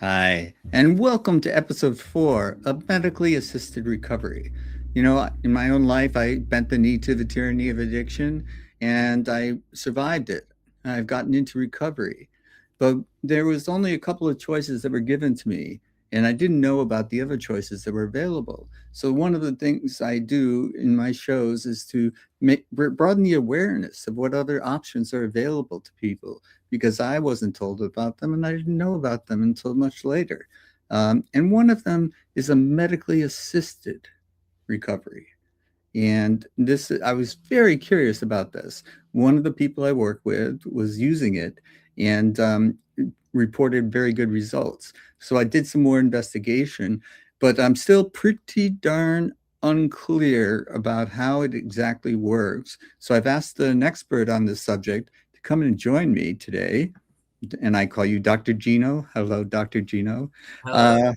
Hi, and welcome to episode 4 of Medically Assisted Recovery. In my own life, I bent the knee to the tyranny of addiction and I survived it. I've gotten into recovery. But there was only a couple of choices that were given to me, and I didn't know about the other choices that were available. So, one of the things I do in my shows is to broaden the awareness of what other options are available to people because I wasn't told about them and I didn't know about them until much later. And one of them is a medically assisted recovery. And this, I was very curious about this. One of the people I work with was using it and reported very good results. So I did some more investigation, but I'm still pretty darn unclear about how it exactly works. So I've asked an expert on this subject to come and join me today. And I call you Dr. Gino. Hello, Dr. Gino. Hello. Uh,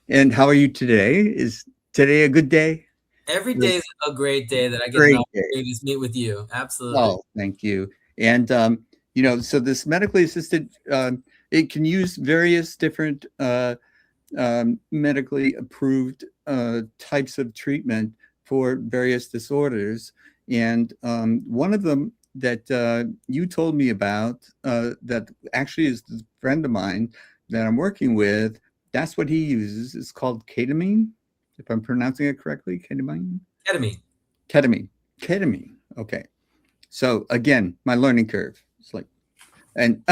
and how are you today? Is today a good day? Every day is a great day that I get an Great day. opportunity to meet with you. Absolutely. Oh, thank you. And so this medically assisted, it can use various different medically approved types of treatment for various disorders. And one of them that you told me about, that actually is a friend of mine that I'm working with, that's what he uses. It's called ketamine, if I'm pronouncing it correctly. Ketamine? Ketamine. Ketamine. Ketamine. Okay. So again, my learning curve. It's like, and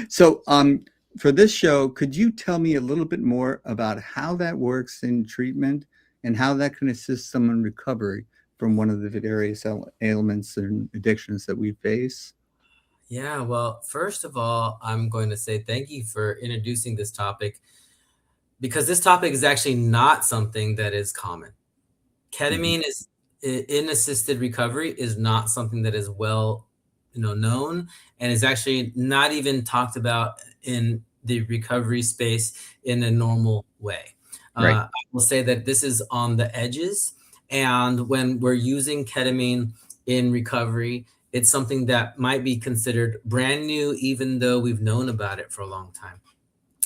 so for this show, could you tell me a little bit more about how that works in treatment and how that can assist someone recovery from one of the various ailments and addictions that we face? Yeah, well, first of all, I'm going to say thank you for introducing this topic because this topic is actually not something that is common. Mhm. Ketamine is in assisted recovery is not something that is well, known and is actually not even talked about in the recovery space in a normal way. Right. I will say that this is on the edges, and when we're using ketamine in recovery, it's something that might be considered brand new, even though we've known about it for a long time.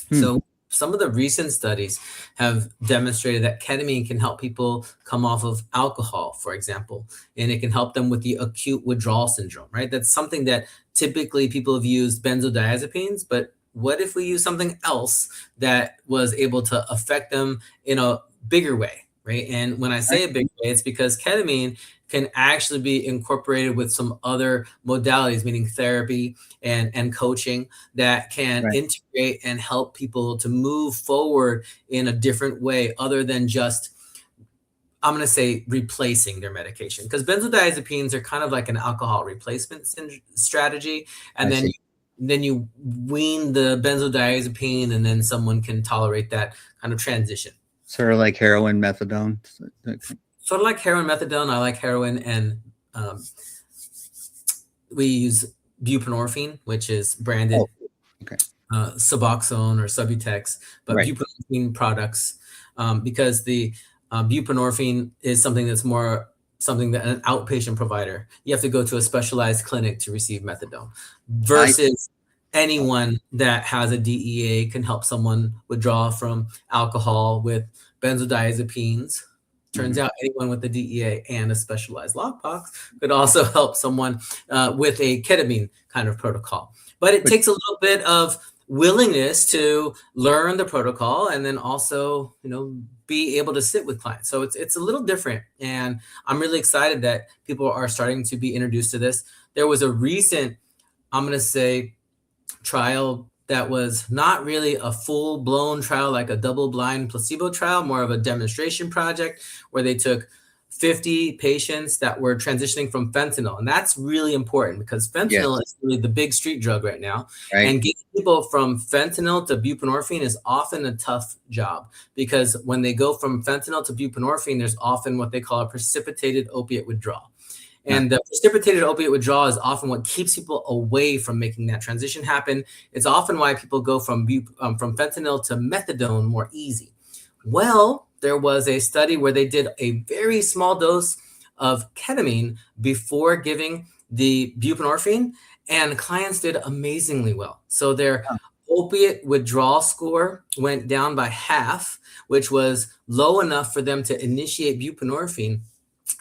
Hmm. So some of the recent studies have demonstrated that ketamine can help people come off of alcohol, for example, and it can help them with the acute withdrawal syndrome, right? That's something that typically people have used benzodiazepines, but what if we use something else that was able to affect them in a bigger way, right? And when I Right. say a big way, it's because ketamine can actually be incorporated with some other modalities, meaning therapy and coaching that can Right. integrate and help people to move forward in a different way other than just, I'm going to say, replacing their medication, because benzodiazepines are kind of like an alcohol replacement strategy, I and see. then you wean the benzodiazepine and then someone can tolerate that kind of transition. Sort of like heroin, methadone. Sort of like heroin, methadone. I like heroin, and um, we use buprenorphine, which is Oh, branded okay. Suboxone or Subutex, but Right. buprenorphine products, because the buprenorphine is something that's more something that an outpatient provider, you have to go to a specialized clinic to receive methadone, I versus anyone that has a DEA can help someone withdraw from alcohol with benzodiazepines. Turns mhm. out anyone with a DEA and a specialized lockbox could also help someone with a ketamine kind of protocol. But it But takes a little bit of willingness to learn the protocol and then also, be able to sit with clients. So it's a little different, and I'm really excited that people are starting to be introduced to this. There was a recent, I'm going to say, trial that was not really a full blown trial, like a double blind placebo trial, more of a demonstration project where they took 50 patients that were transitioning from fentanyl. And that's really important because fentanyl yes, is really the big street drug right now. right. And getting people from fentanyl to buprenorphine is often a tough job, because when they go from fentanyl to buprenorphine, there's often what they call a precipitated opiate withdrawal. Uh, And the precipitated opiate withdrawal is often what keeps people away from making that transition happen. It's often why people go from fentanyl to methadone more easy. Well, there was a study where they did a very small dose of ketamine before giving the buprenorphine, and clients did amazingly well. So their opiate withdrawal score went down by half, which was low enough for them to initiate buprenorphine,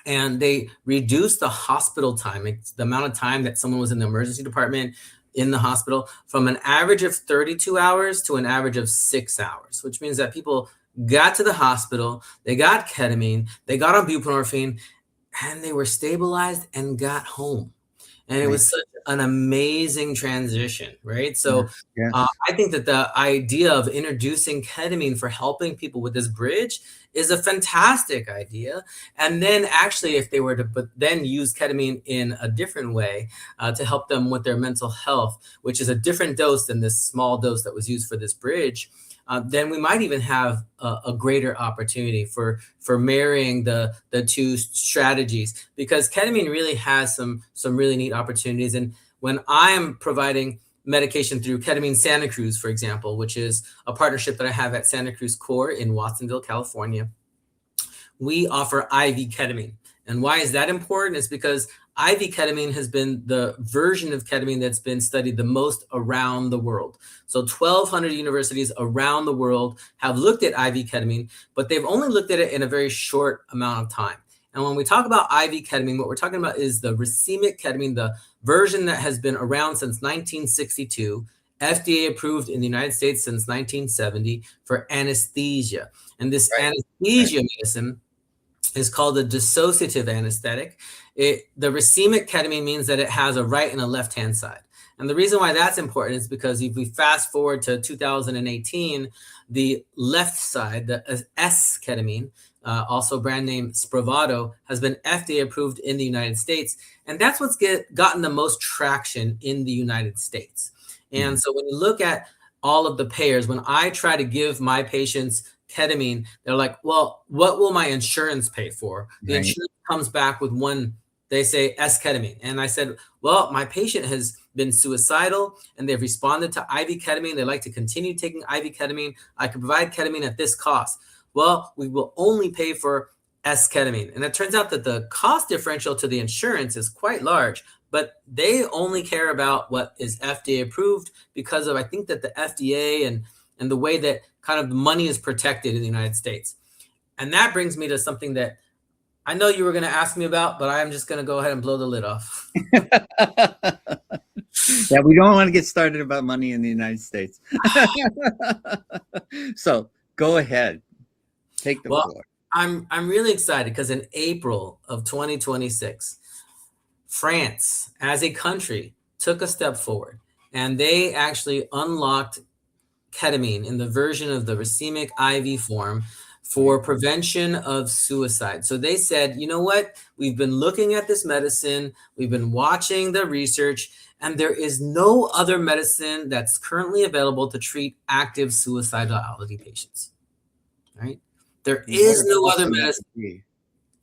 and they reduced the hospital time, the amount of time that someone was in the emergency department in the hospital, from an average of 32 hours to an average of 6 hours, which means that people got to the hospital, they got ketamine, they got on buprenorphine, and they were stabilized and got home. And it Right. was such an amazing transition, right? So Yes. Yes. I think that the idea of introducing ketamine for helping people with this bridge is a fantastic idea. And then actually, if they were to but then use ketamine in a different way to help them with their mental health, which is a different dose than this small dose that was used for this bridge, then we might even have a greater opportunity for marrying the two strategies, because ketamine really has some really neat opportunities. And when I am providing medication through Ketamine Santa Cruz, for example, which is a partnership that I have at Santa Cruz Core in Watsonville, California, we offer IV ketamine. And why is that important? It's because IV ketamine has been the version of ketamine that's been studied the most around the world. So 1,200 universities around the world have looked at IV ketamine, but they've only looked at it in a very short amount of time. And when we talk about IV ketamine, what we're talking about is the racemic ketamine, the version that has been around since 1962, FDA approved in the United States since 1970 for anesthesia. And this Right. Right. anesthesia medicine is called a dissociative anesthetic. The racemic ketamine means that it has a right and a left hand side. And the reason why that's important is because if we fast forward to 2018, the left side, the S ketamine, also brand name Spravato, has been FDA approved in the United States. And that's what's gotten the most traction in the United States. And Mhm. so when you look at all of the payers, when I try to give my patients ketamine, they're like, well, what will my insurance pay for? The Right. insurance comes back with one, they say S-ketamine. And I said, well, my patient has been suicidal and they've responded to IV ketamine. They like to continue taking IV ketamine. I can provide ketamine at this cost. Well, we will only pay for S-ketamine. And it turns out that the cost differential to the insurance is quite large, but they only care about what is FDA approved because of, I think that the FDA and the way that kind of the money is protected in the United States. And that brings me to something that I know you were going to ask me about, but I'm just going to go ahead and blow the lid off. Yeah, we don't want to get started about money in the United States. So go ahead, take the Well, floor. I'm really excited because in April of 2026, France as a country took a step forward and they actually unlocked ketamine in the version of the racemic IV form Right. for prevention of suicide. So they said, you know what? We've been looking at this medicine, we've been watching the research, and there is no other medicine that's currently available to treat active suicidality patients. Right? There And what is an no other awesome that medicine. would be.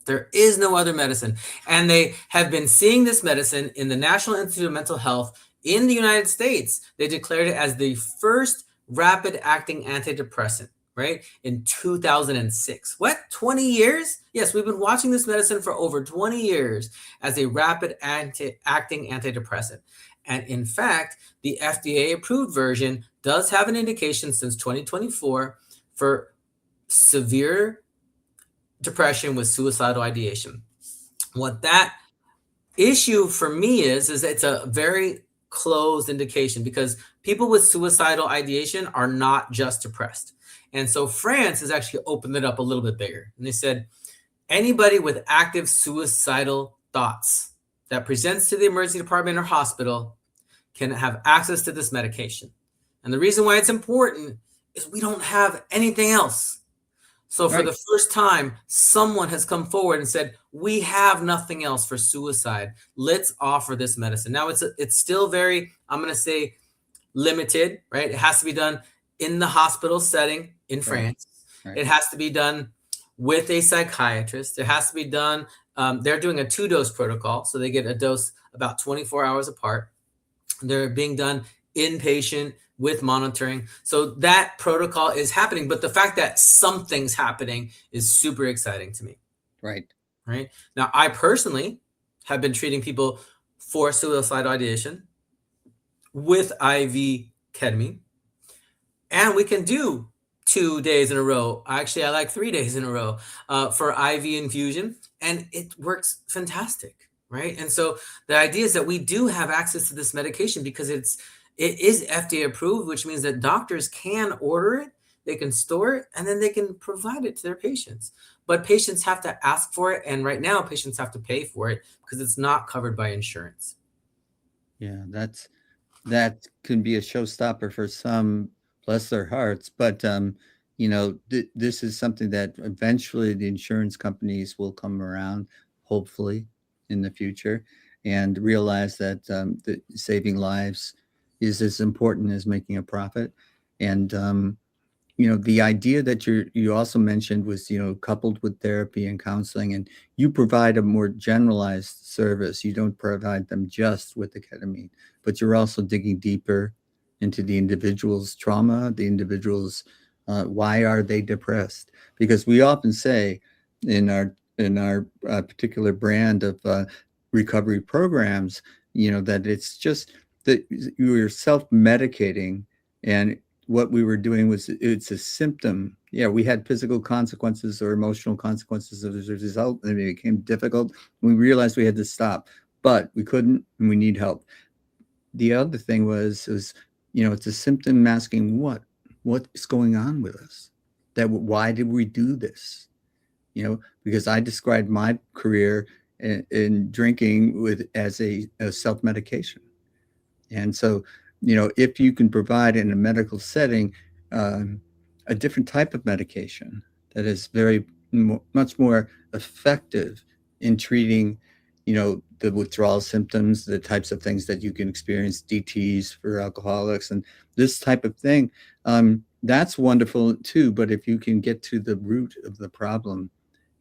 There is no other medicine. And they have been seeing this medicine in the National Institute of Mental Health in the United States. They declared it as the first rapid acting antidepressant, right? In 2006. What? 20 years? Yes, we've been watching this medicine for over 20 years as a rapid acting antidepressant. And in fact, the FDA approved version does have an indication since 2024 for severe depression with suicidal ideation. What that issue for me is it's a very closed indication because people with suicidal ideation are not just depressed. And so France has actually opened it up a little bit bigger. And they said anybody with active suicidal thoughts that presents to the emergency department or hospital can have access to this medication. And the reason why it's important is we don't have anything else. So for Right. the first time, someone has come forward and said, "We have nothing else for suicide. Let's offer this medicine." Now it's still very, I'm going to say, limited, right? It has to be done in the hospital setting in Right. France. Right. It has to be done with a psychiatrist. It has to be done. They're doing a two-dose protocol, so they get a dose about 24 hours apart. They're being done inpatient with monitoring. So that protocol is happening. But the fact that something's happening is super exciting to me. Right. Right. Now, I personally have been treating people for suicidal ideation with IV ketamine. and we can do 2 days in a row. Actually, I like 3 days in a row for IV infusion, and it works fantastic, right? And so the idea is that we do have access to this medication because it is FDA approved, which means that doctors can order it, they can store it, and then they can provide it to their patients. But patients have to ask for it, and right now patients have to pay for it because it's not covered by insurance. Yeah, that can be a showstopper for some, bless their hearts. But this is something that eventually the insurance companies will come around, hopefully, in the future, and realize that saving lives is as important as making a profit. And the idea that you also mentioned was, coupled with therapy and counseling, and you provide a more generalized service. You don't provide them just with the ketamine, but you're also digging deeper into the individual's trauma, the individual's why are they depressed? Because we often say in our particular brand of recovery programs, that it's just that you are self-medicating, and what we were doing was it's a symptom. Yeah, we had physical consequences or emotional consequences as a result, and it became difficult. We realized we had to stop, but we couldn't, and we need help. The other thing was it's a symptom masking what's going on with us. That why did we do this? Because I described my career in drinking with as a self medication. And so, if you can provide in a medical setting um, a different type of medication that is much more effective in treating, the withdrawal symptoms, the types of things that you can experience, DTs for alcoholics, and this type of thing, that's wonderful too. But if you can get to the root of the problem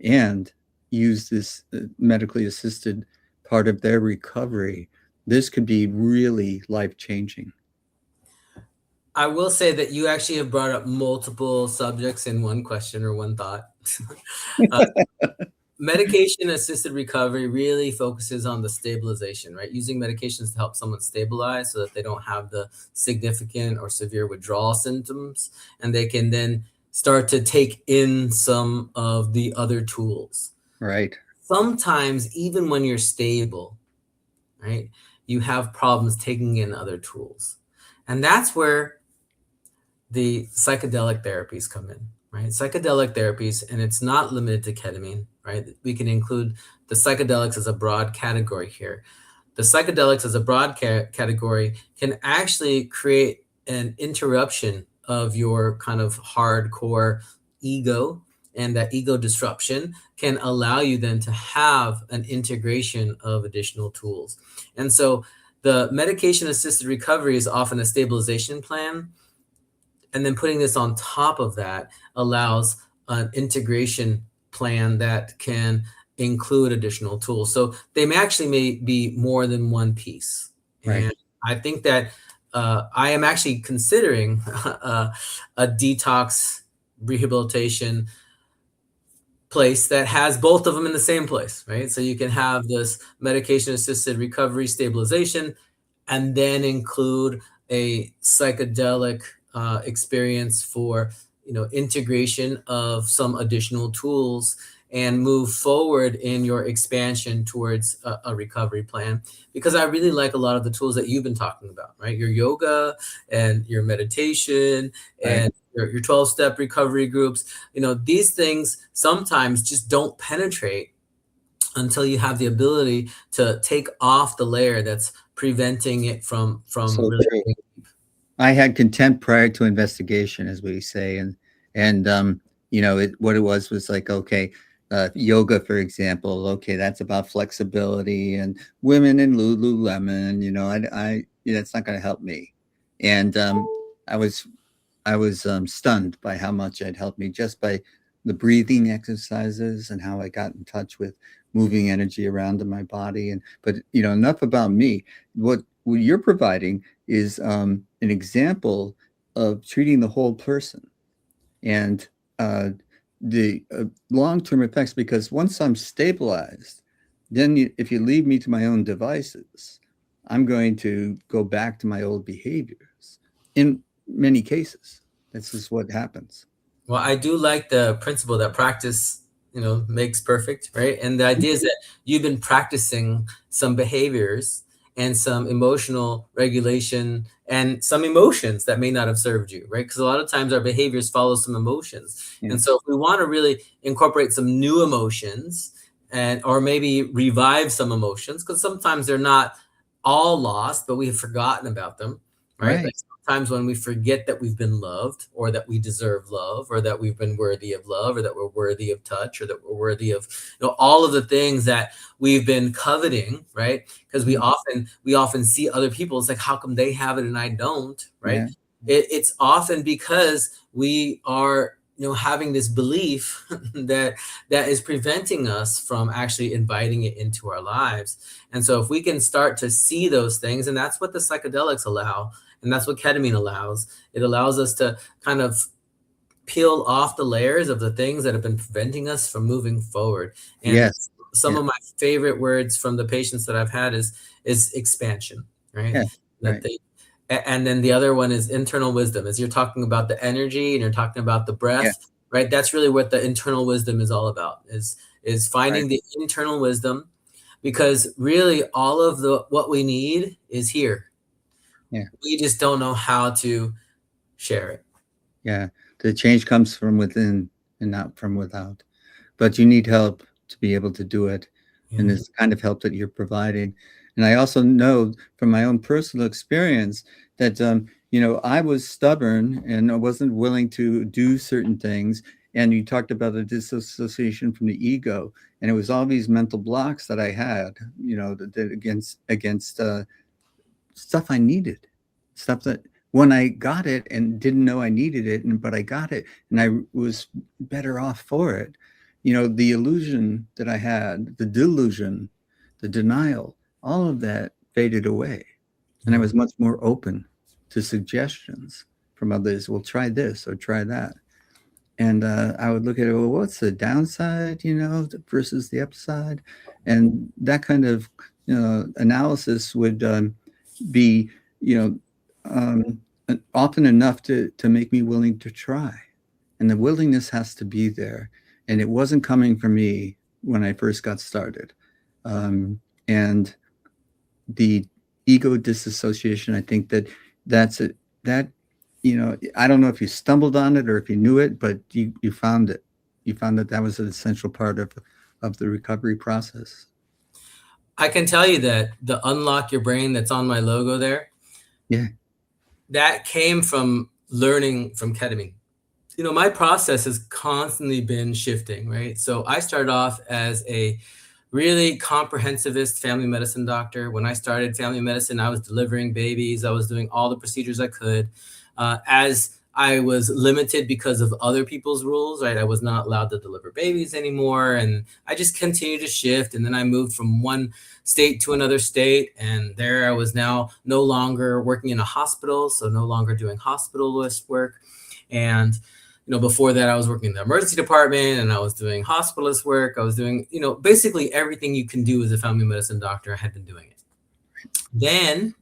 and use this medically assisted part of their recovery, this could be really life changing. I will say that you actually have brought up multiple subjects in one question or one thought. uh, Medication assisted recovery really focuses on the stabilization, right? Using medications to help someone stabilize so that they don't have the significant or severe withdrawal symptoms, and they can then start to take in some of the other tools. Right. Sometimes, even when you're stable, right, you have problems taking in other tools. And that's where the psychedelic therapies come in, right? Psychedelic therapies, and it's not limited to ketamine, right? We can include the psychedelics as a broad category here. The psychedelics as a broad category can actually create an interruption of your kind of hardcore ego, and that ego disruption can allow you then to have an integration of additional tools. And so the medication assisted recovery is often a stabilization plan, and then putting this on top of that allows an integration plan that can include additional tools. So they may be more than one piece. Right. And I think that I am actually considering a detox rehabilitation place that has both of them in the same place, right? So you can have this medication assisted recovery stabilization and then include a psychedelic experience for integration of some additional tools and move forward in your expansion towards a recovery plan, because I really like a lot of the tools that you've been talking about, right? Your yoga and your meditation Right. and your 12-step recovery groups. These things sometimes just don't penetrate until you have the ability to take off the layer that's preventing it from So really true. getting. I had contempt prior to investigation, as we say, and what it was like, okay, yoga, for example, okay, that's about flexibility and women in Lululemon. That's not going to help me, and I was I was stunned by how much it helped me just by the breathing exercises and how I got in touch with moving energy around in my body. But enough about me. What you're providing is an example of treating the whole person and uh, the long-term effects. Because once I'm stabilized, then if you leave me to my own devices, I'm going to go back to my old behaviors in many cases. This is what happens. Well, I do like the principle that practice, makes perfect, right? And the idea is that you've been practicing some behaviors and some emotional regulation and some emotions that may not have served you, right? Because a lot of times our behaviors follow some emotions. Yeah. And so if we want to really incorporate some new emotions and or maybe revive some emotions, because sometimes they're not all lost, but we've forgotten about them, right? Right. Like times when we forget that we've been loved or that we deserve love or that we've been worthy of love or that we're worthy of touch or that we're worthy of all of the things that we've been coveting, right? Because we often see other people, it's like, how come they have it and I don't, right? Yeah. It's often because we are having this belief that is preventing us from actually inviting it into our lives. And so if we can start to see those things, and that's what the psychedelics allow, and that's what ketamine allows. It allows us to kind of peel off the layers of the things that have been preventing us from moving forward. And Yes. some Yeah. of my favorite words from the patients that I've had is expansion, right? Yeah. That Right. they and then the other one is internal wisdom. As you're talking about the energy and you're talking about the Yeah. breath, right? That's really what the internal wisdom is all about. Is Right. finding the internal wisdom, because really all of the what we need is here. Yeah. We just don't know how to share it. Yeah. The change comes from within and not from without. But you need help to be able to do it. And Yeah. it's the kind of help that you're providing. And I also know from my own personal experience that, I was stubborn and I wasn't willing to do certain things. And you talked about the disassociation from the ego, and it was all these mental blocks that I had, that against stuff I needed, stuff that when I got it and didn't know I needed it, but I got it and I was better off for it. The illusion that I had, the delusion, the denial, all of that faded away. And I Yeah. was much more open to suggestions from others. Well, try this or try that. And I would look at it, well, what's the downside, versus the upside? And that kind of, analysis would be, you know, um, often enough to make me willing to try. And the willingness has to be there. And it wasn't coming from me when I first got started. And the ego disassociation, I think that's it. That, I don't know if you stumbled on it or if you knew it, but you found it. You found that that was an essential part of the recovery process. I can tell you that the unlock your brain that's on my logo there, Yeah. that came from learning from ketamine. My process has constantly been shifting, right? So I started off as a really comprehensivist family medicine doctor. When I started family medicine, I was delivering babies, I was doing all the procedures I could. As I was limited because of other people's rules, right? I was not allowed to deliver babies anymore. And I just continued to shift. And then I moved from one state to another state. And there I was now no longer working in a hospital, so no longer doing hospitalist work. And before that, I was working in the emergency department and I was doing hospitalist work. I was doing, basically everything you can do as a family medicine doctor. I had been doing it. Then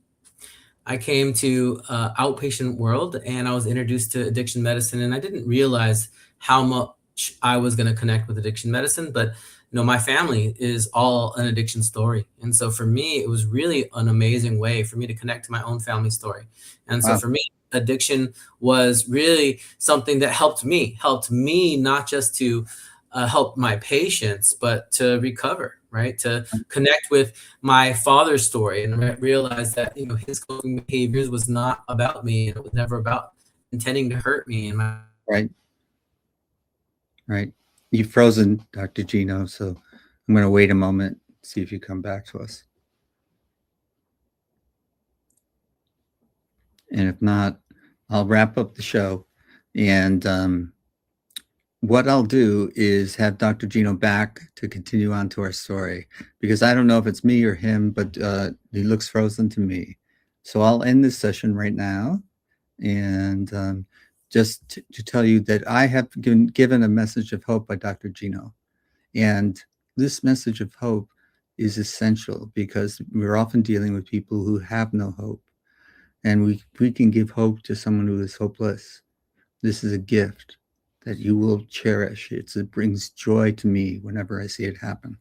I came to outpatient world and I was introduced to addiction medicine, and I didn't realize how much I was going to connect with addiction medicine. But my family is all an addiction story, and so for me, it was really an amazing way for me to connect to my own family story. And so Wow. for me, addiction was really something that helped me not just to help my patients, but to recover, right? To connect with my father's story and realize that his coping behaviors was not about me, and it was never about intending to hurt me. And Right. Right. You've frozen, Dr. Gino, so I'm going to wait a moment, see if you come back to us. And if not, I'll wrap up the show. And what I'll do is have Dr. Gino back to continue on to our story, because I don't know if it's me or him, but he looks frozen to me. So I'll end this session right now. And just to tell you that I have been given a message of hope by Dr. Gino. And this message of hope is essential because we're often dealing with people who have no hope. And we can give hope to someone who is hopeless. This is a gift that you will cherish. It brings joy to me whenever I see it happen.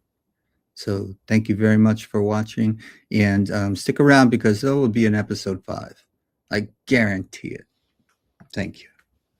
So thank you very much for watching, and stick around because there will be an episode 5. I guarantee it. Thank you.